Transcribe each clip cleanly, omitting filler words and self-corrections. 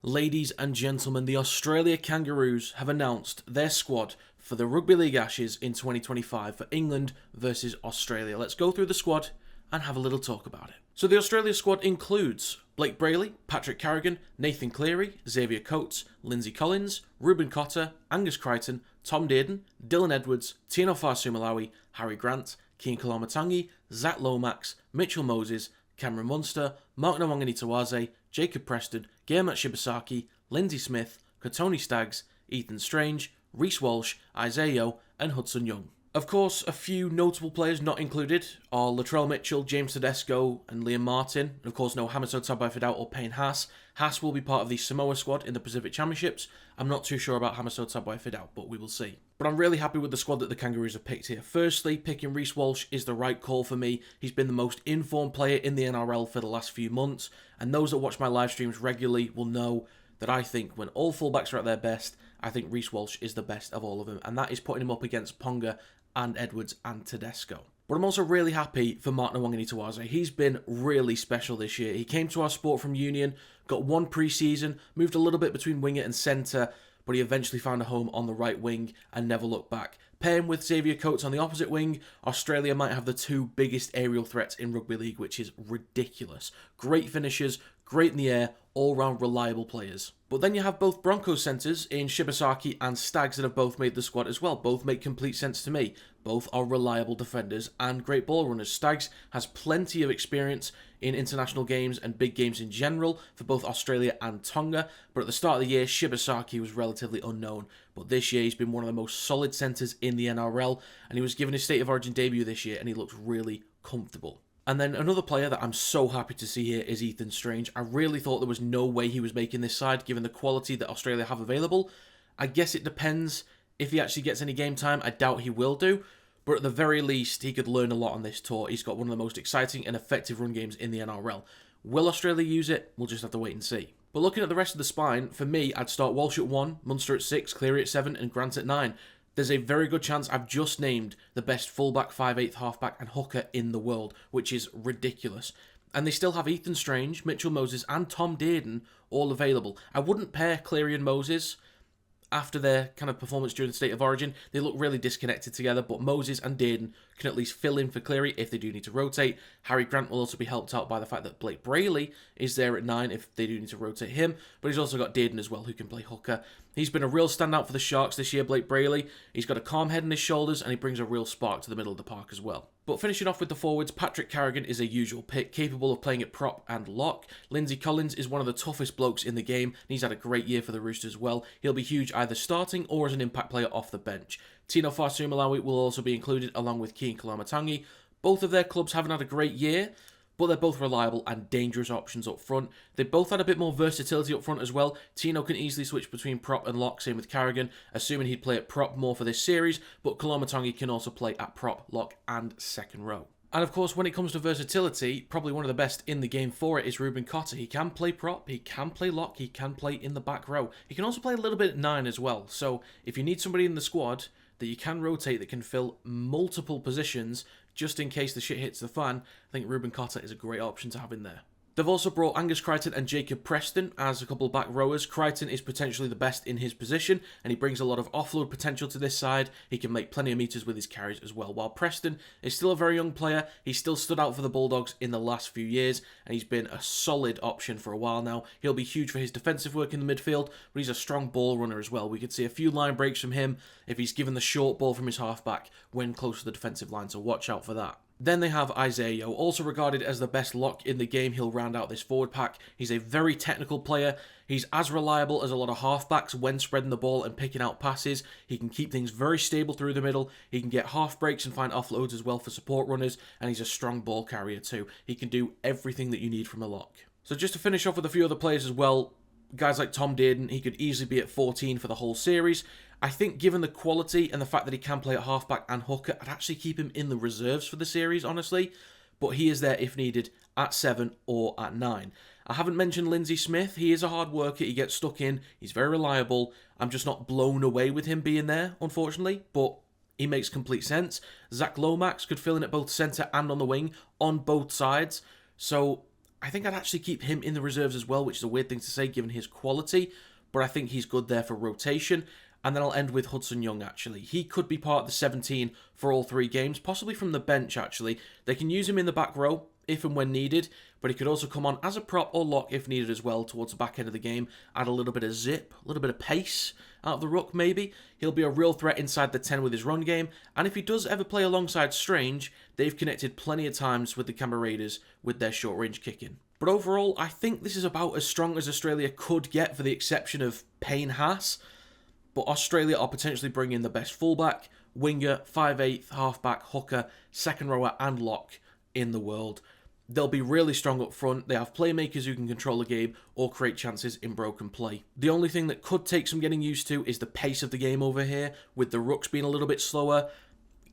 Ladies and gentlemen, the Australia Kangaroos have announced their squad for the Rugby League Ashes in 2025 for England versus Australia. Let's go through the squad and have a little talk about it. So the Australia squad includes Blake Brayley, Patrick Carrigan, Nathan Cleary, Xavier Coates, Lindsay Collins, Reuben Cotter, Angus Crichton, Tom Dearden, Dylan Edwards, Tino Fa'asuamaleaui, Harry Grant, Keane Koloamatangi, Zach Lomax, Mitchell Moses, Cameron Munster, Mark Nawaqanitawase, Jacob Preston, Guillermo Shibasaki, Lindsay Smith, Kotoni Staggs, Ethan Strange, Reece Walsh, Isaiah Yeo, and Hudson Young. Of course, a few notable players not included are Latrell Mitchell, James Tedesco, and Liam Martin. And of course, no Hamiso Tabai-Fidau or Payne Haas. Haas will be part of the Samoa squad in the Pacific Championships. I'm not too sure about Hamiso Tabai-Fidau, but we will see. But I'm really happy with the squad that the Kangaroos have picked here. Firstly, picking Reece Walsh is the right call for me. He's been the most informed player in the NRL for the last few months, and those that watch my live streams regularly will know that I think when all fullbacks are at their best, I think Reece Walsh is the best of all of them, and that is putting him up against Ponga and Edwards and Tedesco. But I'm also really happy for Mark Nawaqanitawase. He's been really special this year. He came to our sport from Union, got one pre-season, moved a little bit between winger and centre, but he eventually found a home on the right wing and never looked back. Pair him with Xavier Coates on the opposite wing, Australia might have the two biggest aerial threats in rugby league, which is ridiculous. Great finishers, great in the air, all-round reliable players. But then you have both Broncos centres in Shibasaki and Staggs that have both made the squad as well. Both make complete sense to me. Both are reliable defenders and great ball runners. Staggs has plenty of experience in international games and big games in general for both Australia and Tonga. But at the start of the year, Shibasaki was relatively unknown. But this year, he's been one of the most solid centres in the NRL. And he was given his State of Origin debut this year and he looks really comfortable. And then another player that I'm so happy to see here is Ethan Strange. I really thought there was no way he was making this side, given the quality that Australia have available. I guess it depends if he actually gets any game time. I doubt he will do. But at the very least, he could learn a lot on this tour. He's got one of the most exciting and effective run games in the NRL. Will Australia use it? We'll just have to wait and see. But looking at the rest of the spine, for me, I'd start Walsh at 1, Munster at 6, Cleary at 7, and Grant at 9. There's a very good chance I've just named the best fullback, 5/8 halfback and hooker in the world, which is ridiculous. And they still have Ethan Strange, Mitchell Moses and Tom Dearden all available. I wouldn't pair Cleary and Moses after their kind of performance during the State of Origin. They look really disconnected together, but Moses and Dearden can at least fill in for Cleary if they do need to rotate. Harry Grant will also be helped out by the fact that Blake Brayley is there at 9 if they do need to rotate him, but he's also got Dearden as well who can play hooker. He's been a real standout for the Sharks this year, Blake Brayley. He's got a calm head on his shoulders and he brings a real spark to the middle of the park as well. But finishing off with the forwards, Patrick Carrigan is a usual pick, capable of playing at prop and lock. Lindsay Collins is one of the toughest blokes in the game, and he's had a great year for the Roosters as well. He'll be huge either starting or as an impact player off the bench. Tino Fa'asuamaleaui will also be included along with Keane Koloamatangi. Both of their clubs haven't had a great year, but they're both reliable and dangerous options up front. They both had a bit more versatility up front as well. Tino can easily switch between prop and lock, same with Carrigan, assuming he'd play at prop more for this series, but Koloamatangi can also play at prop, lock and second row. And of course, when it comes to versatility, probably one of the best in the game for it is Reuben Cotter. He can play prop, he can play lock, he can play in the back row. He can also play a little bit at 9 as well. So if you need somebody in the squad that you can rotate that can fill multiple positions, just in case the shit hits the fan, I think Reuben Cotter is a great option to have in there. They've also brought Angus Crichton and Jacob Preston as a couple of back rowers. Crichton is potentially the best in his position, and he brings a lot of offload potential to this side. He can make plenty of meters with his carries as well. While Preston is still a very young player, he's still stood out for the Bulldogs in the last few years, and he's been a solid option for a while now. He'll be huge for his defensive work in the midfield, but he's a strong ball runner as well. We could see a few line breaks from him if he's given the short ball from his halfback when close to the defensive line, so watch out for that. Then they have Isaiah Yeo, also regarded as the best lock in the game. He'll round out this forward pack. He's a very technical player. He's as reliable as a lot of halfbacks when spreading the ball and picking out passes. He can keep things very stable through the middle. He can get half breaks and find offloads as well for support runners. And he's a strong ball carrier too. He can do everything that you need from a lock. So just to finish off with a few other players as well, guys like Tom Dearden, he could easily be at 14 for the whole series. I think given the quality and the fact that he can play at halfback and hooker, I'd actually keep him in the reserves for the series, honestly. But he is there if needed at 7 or at 9. I haven't mentioned Lindsay Smith. He is a hard worker. He gets stuck in. He's very reliable. I'm just not blown away with him being there, unfortunately. But he makes complete sense. Zach Lomax could fill in at both centre and on the wing on both sides. So I think I'd actually keep him in the reserves as well, which is a weird thing to say given his quality, but I think he's good there for rotation. And then I'll end with Hudson Young, actually. He could be part of the 17 for all 3 games, possibly from the bench, actually. They can use him in the back row if and when needed, but he could also come on as a prop or lock if needed as well towards the back end of the game. Add a little bit of zip, a little bit of pace out of the ruck, maybe. He'll be a real threat inside the 10 with his run game, and if he does ever play alongside Strange, they've connected plenty of times with the Canberra Raiders with their short-range kicking. But overall, I think this is about as strong as Australia could get for the exception of Payne Haas. But Australia are potentially bringing the best fullback, winger, 5/8, halfback, hooker, second rower and lock in the world. They'll be really strong up front. They have playmakers who can control the game or create chances in broken play. The only thing that could take some getting used to is the pace of the game over here, with the rucks being a little bit slower.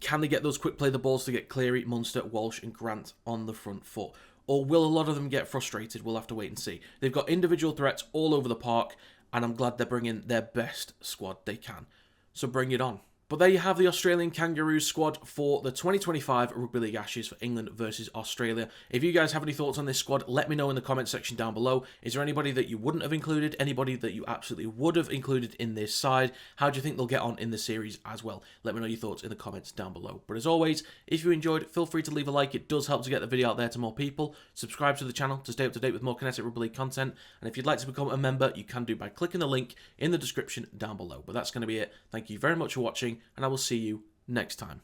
Can they get those quick play the balls to get Cleary, Munster, Walsh and Grant on the front foot? Or will a lot of them get frustrated? We'll have to wait and see. They've got individual threats all over the park, and I'm glad they're bringing their best squad they can. So bring it on. But there you have the Australian Kangaroos squad for the 2025 Rugby League Ashes for England versus Australia. If you guys have any thoughts on this squad, let me know in the comment section down below. Is there anybody that you wouldn't have included? Anybody that you absolutely would have included in this side? How do you think they'll get on in the series as well? Let me know your thoughts in the comments down below. But as always, if you enjoyed, feel free to leave a like. It does help to get the video out there to more people. Subscribe to the channel to stay up to date with more Kinetic Rugby League content. And if you'd like to become a member, you can do by clicking the link in the description down below. But that's going to be it. Thank you very much for watching, and I will see you next time.